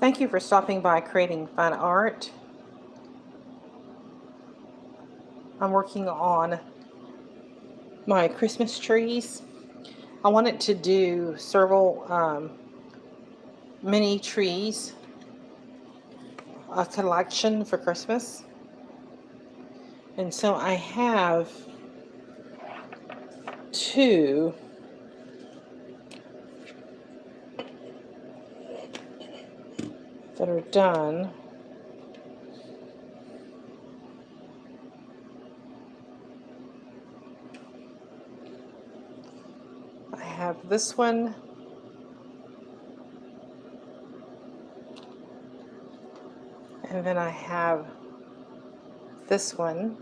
Thank you for stopping by Creating Fun Art. I'm working on my Christmas trees. I wanted to do several mini trees, a collection for Christmas. And so I have two that are done. I have this one, and then I have this one,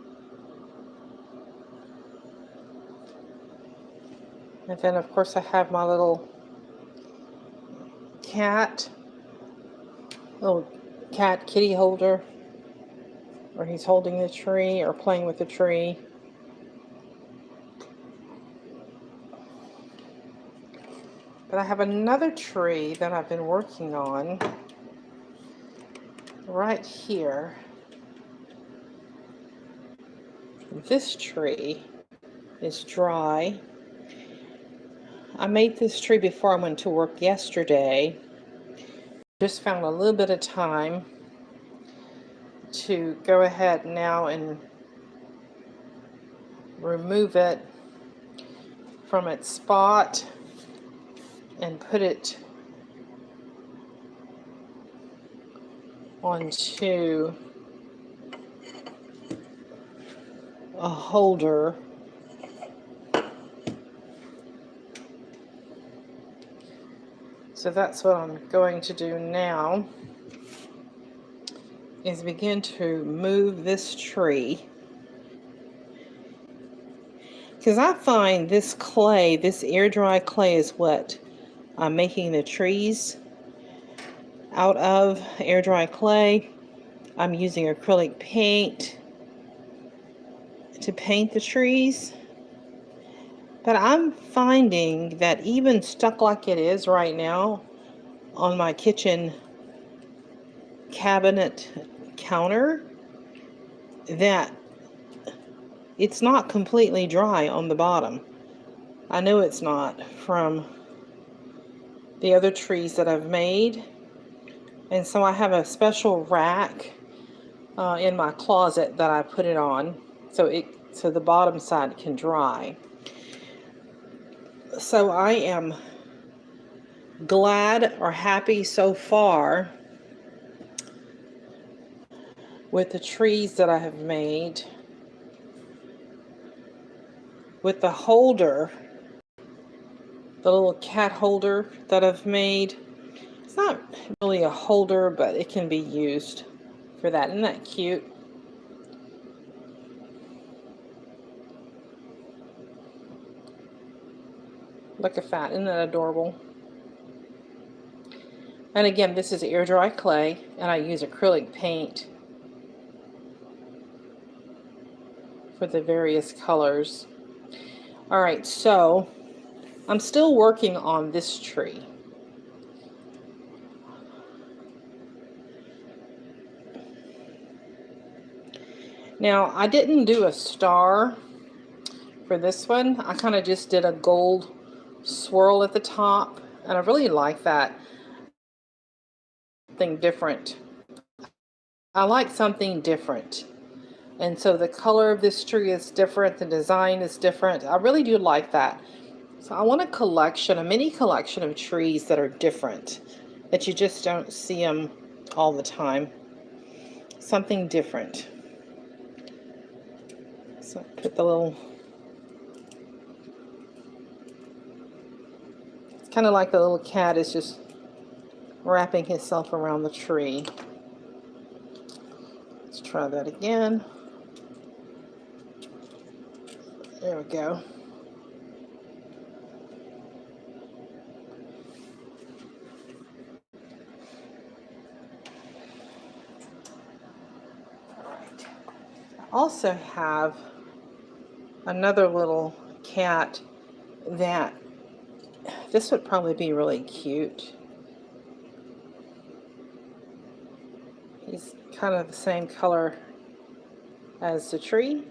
and then of course I have my little kitty holder, where he's holding the tree or playing with the tree. But I have another tree that I've been working on right here. This tree is dry. I made this tree before I went to work yesterday. Just found a little bit of time to go ahead now and remove it from its spot and put it onto a holder. So that's what I'm going to do now, is begin to move this tree. Because I find this clay, this air dry clay, is what I'm making the trees out of. Air dry clay. I'm using acrylic paint to paint the trees. But I'm finding that even stuck like it is right now on my kitchen cabinet counter, that it's not completely dry on the bottom. I know it's not from the other trees that I've made. And so I have a special rack in my closet that I put it on so the bottom side can dry. So I am glad or happy so far with the trees that I have made. With the holder, the little cat holder that I've made. It's not really a holder, but it can be used for that. Isn't that cute? Look at that. Isn't that adorable? And again, this is air dry clay, and I use acrylic paint for the various colors. All right, so I'm still working on this tree. Now, I didn't do a star for this one. I kind of just did a gold swirl at the top, and I really like that. Something different. I like something different. And so the color of this tree is different, the design is different. I really do like that. So I want a collection, a mini collection of trees that are different, that you just don't see them all the time. Something different. So I put the little, it's kind of like the little cat is just wrapping himself around the tree. Let's try that again. There we go. All right. I also have another little cat that this would probably be really cute. It's kind of the same color as the tree.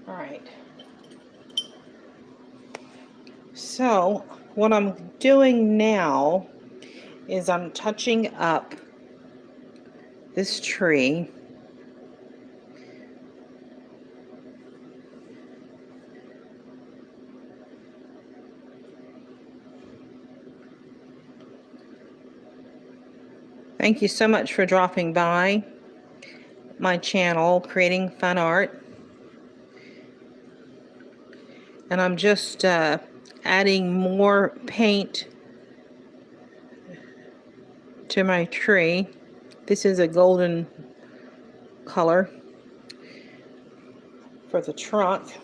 All right. So what I'm doing now is I'm touching up this tree. Thank you so much for dropping by my channel, Creating Fun Art. And I'm just adding more paint to my tree. This is a golden color for the trunk.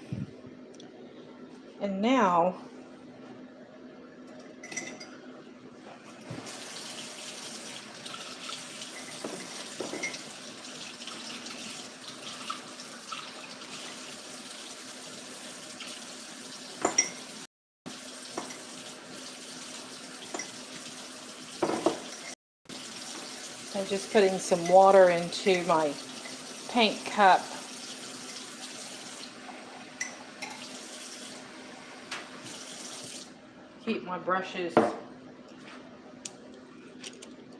And now I'm just putting some water into my paint cup. Keep my brushes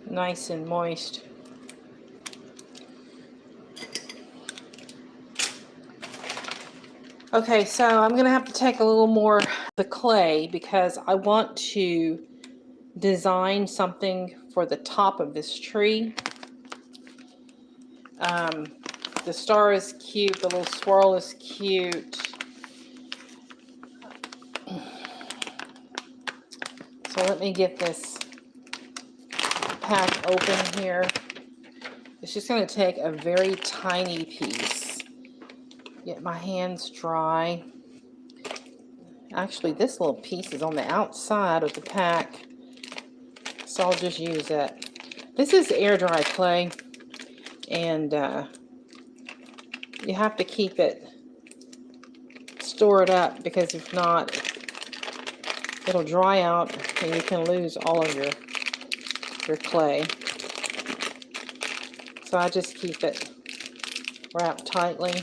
nice and moist. Okay, so I'm gonna have to take a little more of the clay because I want to design something for the top of this tree. The star is cute, the little swirl is cute. So let me get this pack open here. It's just going to take a very tiny piece. Get my hands dry. Actually, this little piece is on the outside of the pack, so I'll just use it. This is air dry clay, and you have to keep it stored up because if not, it'll dry out and you can lose all of your clay. So I just keep it wrapped tightly.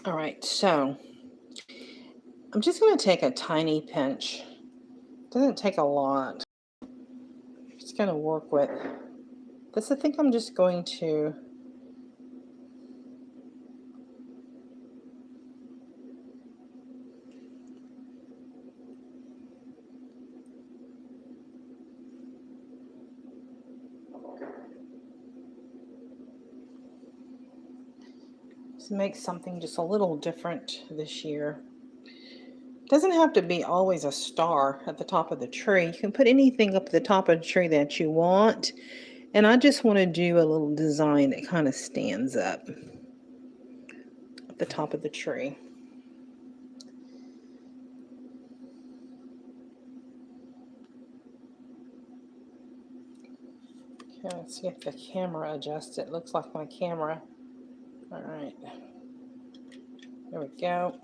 All right, so I'm just going to take a tiny pinch. Doesn't take a lot. Just going to work with this. I think I'm just going to make something just a little different this year. It doesn't have to be always a star at the top of the tree. You can put anything up at the top of the tree that you want. And I just want to do a little design that kind of stands up at the top of the tree. Okay, let's see if the camera adjusts. It looks like my camera. All right. There we go.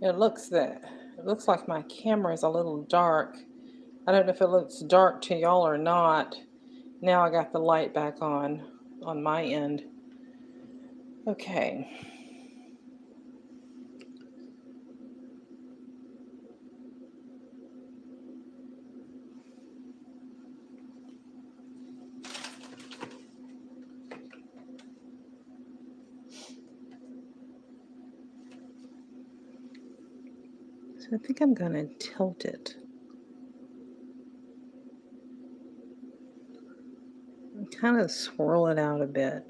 It looks like my camera is a little dark. I don't know if it looks dark to y'all or not. Now I got the light back on my end. Okay. So I think I'm going to tilt it. kind of swirl it out a bit.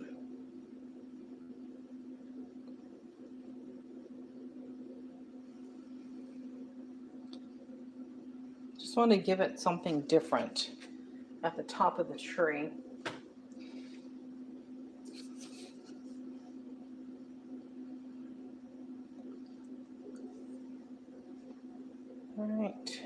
Just want to give it something different at the top of the tree. All right.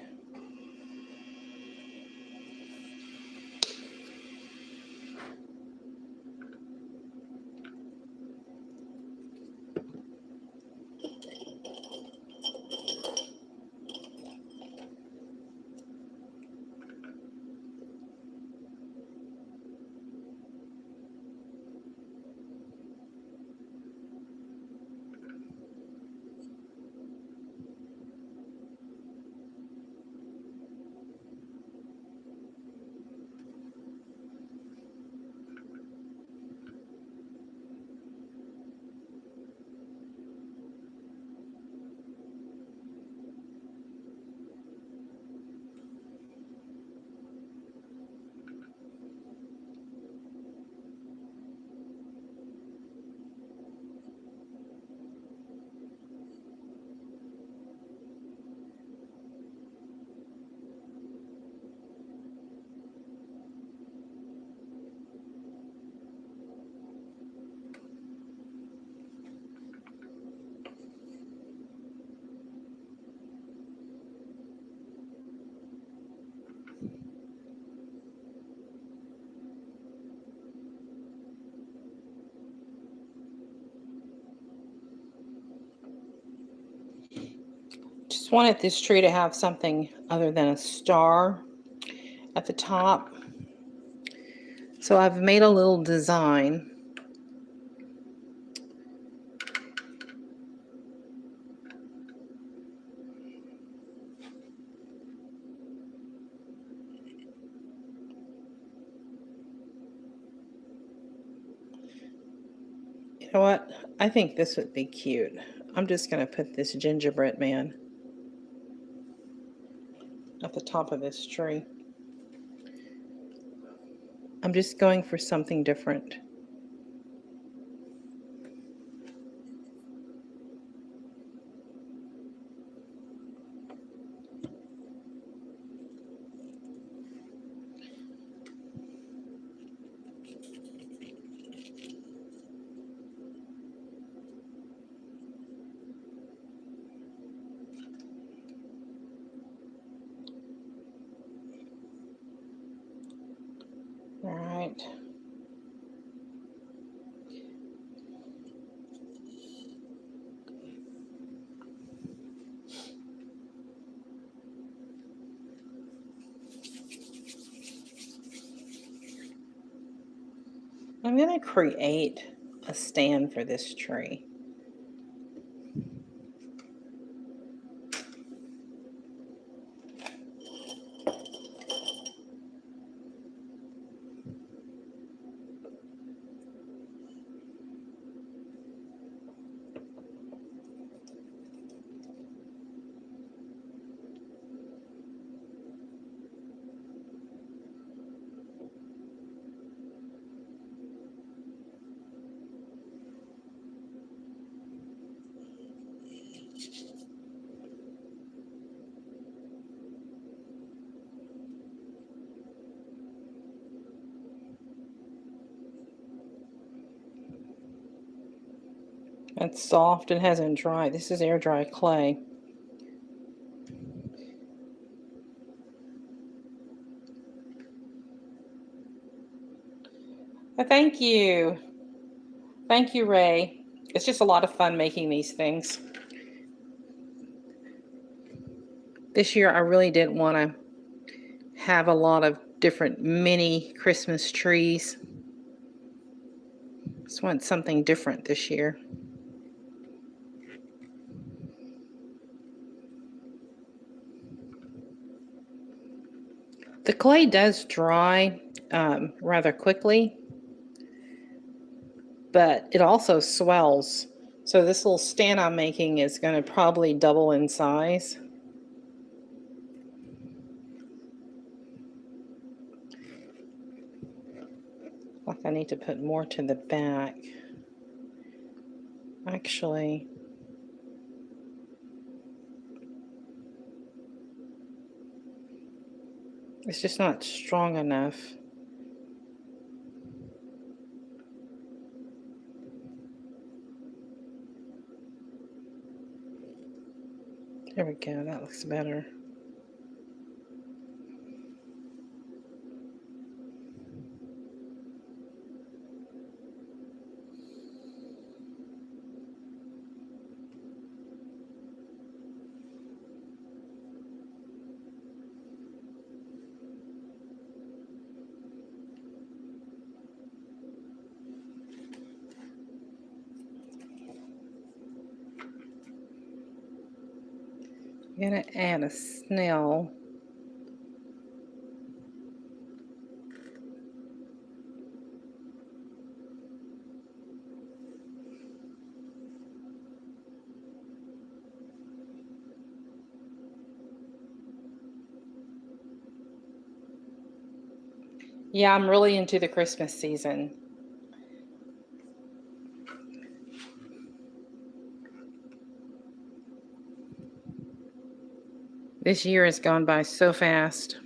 Just wanted this tree to have something other than a star at the top. So I've made a little design. You know what? I think this would be cute. I'm just going to put this gingerbread man at the top of this tree. I'm just going for something different. All right. I'm going to create a stand for this tree. It's soft and hasn't dried. This is air dry clay. Thank you. Thank you, Ray. It's just a lot of fun making these things. This year I really didn't want to have a lot of different mini Christmas trees. Just want something different this year. The clay does dry rather quickly, but it also swells. So this little stand I'm making is going to probably double in size. I need to put more to the back. Actually, it's just not strong enough. There we go, that looks better. I'm gonna add a snail. Yeah, I'm really into the Christmas season. This year has gone by so fast.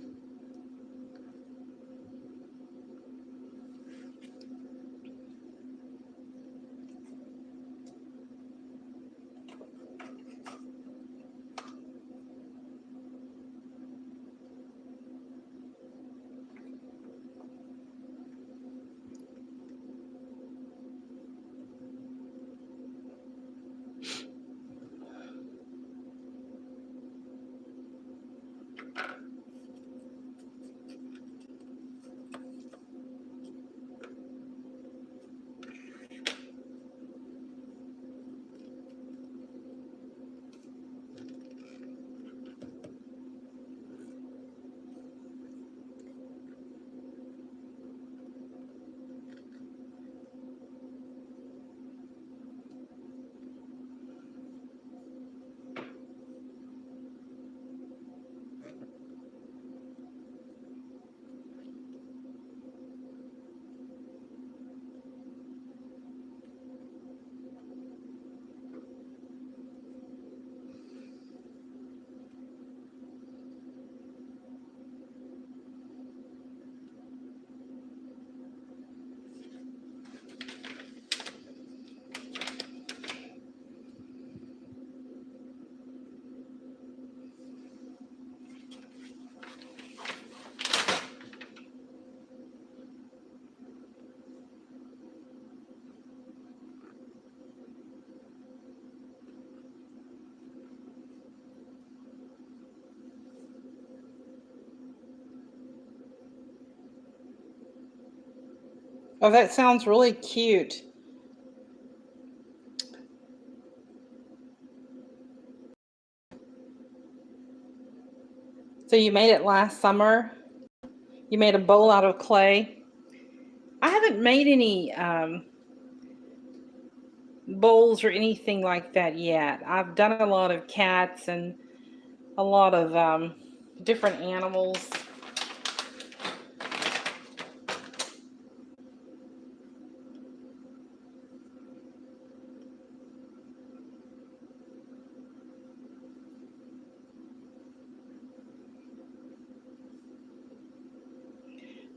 Oh, that sounds really cute. So you made it last summer? You made a bowl out of clay? I haven't made any bowls or anything like that yet. I've done a lot of cats and a lot of different animals.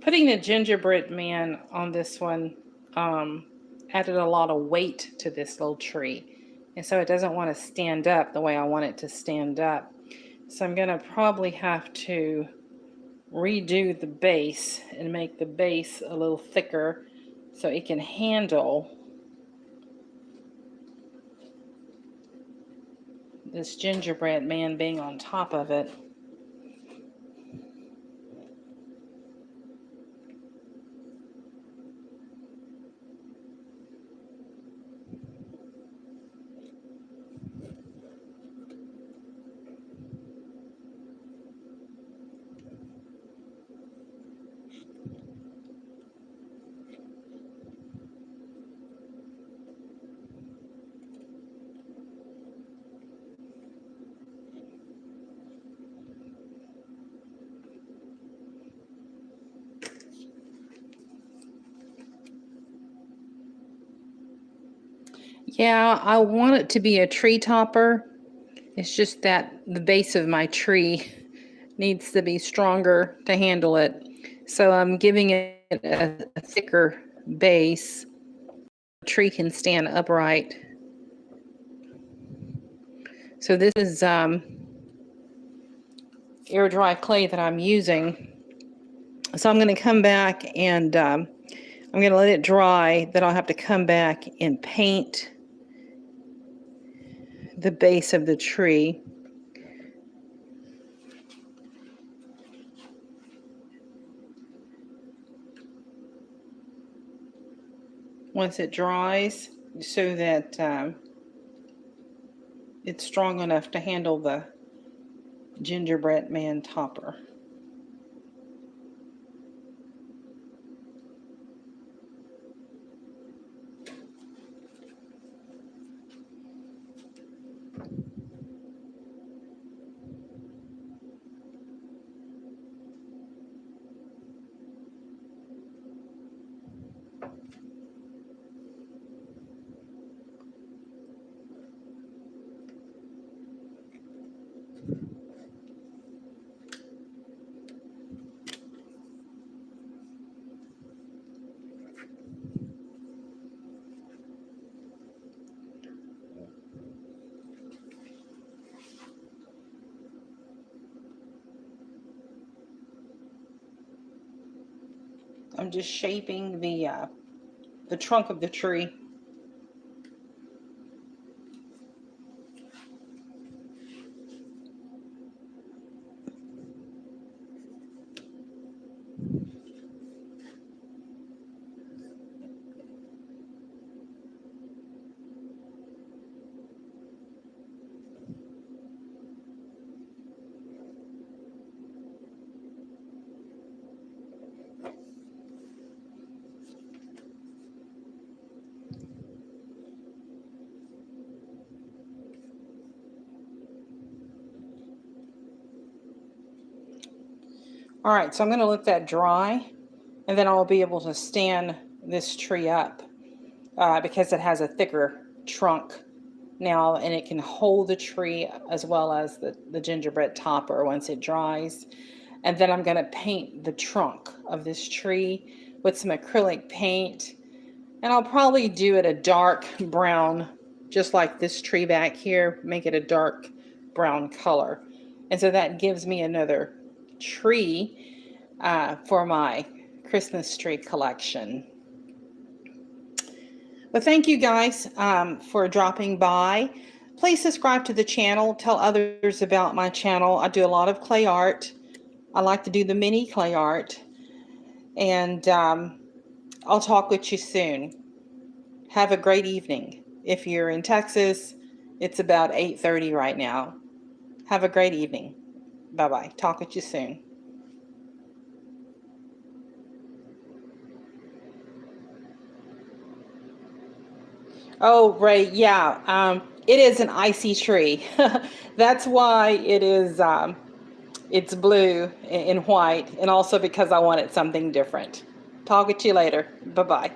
Putting the gingerbread man on this one added a lot of weight to this little tree. And so it doesn't want to stand up the way I want it to stand up. So I'm going to probably have to redo the base and make the base a little thicker so it can handle this gingerbread man being on top of it. Yeah, I want it to be a tree topper. It's just that the base of my tree needs to be stronger to handle it. So I'm giving it a thicker base. The tree can stand upright. So this is air dry clay that I'm using. So I'm going to come back and I'm going to let it dry. Then I'll have to come back and paint the base of the tree. Once it dries, so that it's strong enough to handle the gingerbread man topper. I'm just shaping the trunk of the tree. All right, so I'm going to let that dry, and then I'll be able to stand this tree up because it has a thicker trunk now, and it can hold the tree as well as the gingerbread topper once it dries. And then I'm going to paint the trunk of this tree with some acrylic paint, and I'll probably do it a dark brown, just like this tree back here, make it a dark brown color. And so that gives me another tree for my Christmas tree collection. Well, thank you guys for dropping by. Please subscribe to the channel. Tell others about my channel. I do a lot of clay art. I like to do the mini clay art. And I'll talk with you soon. Have a great evening. If you're in Texas, it's about 8:30 right now. Have a great evening. Bye-bye. Talk with you soon. Oh, right. Yeah. It is an icy tree. That's why it is, it's blue and white, and also because I wanted something different. Talk with you later. Bye-bye.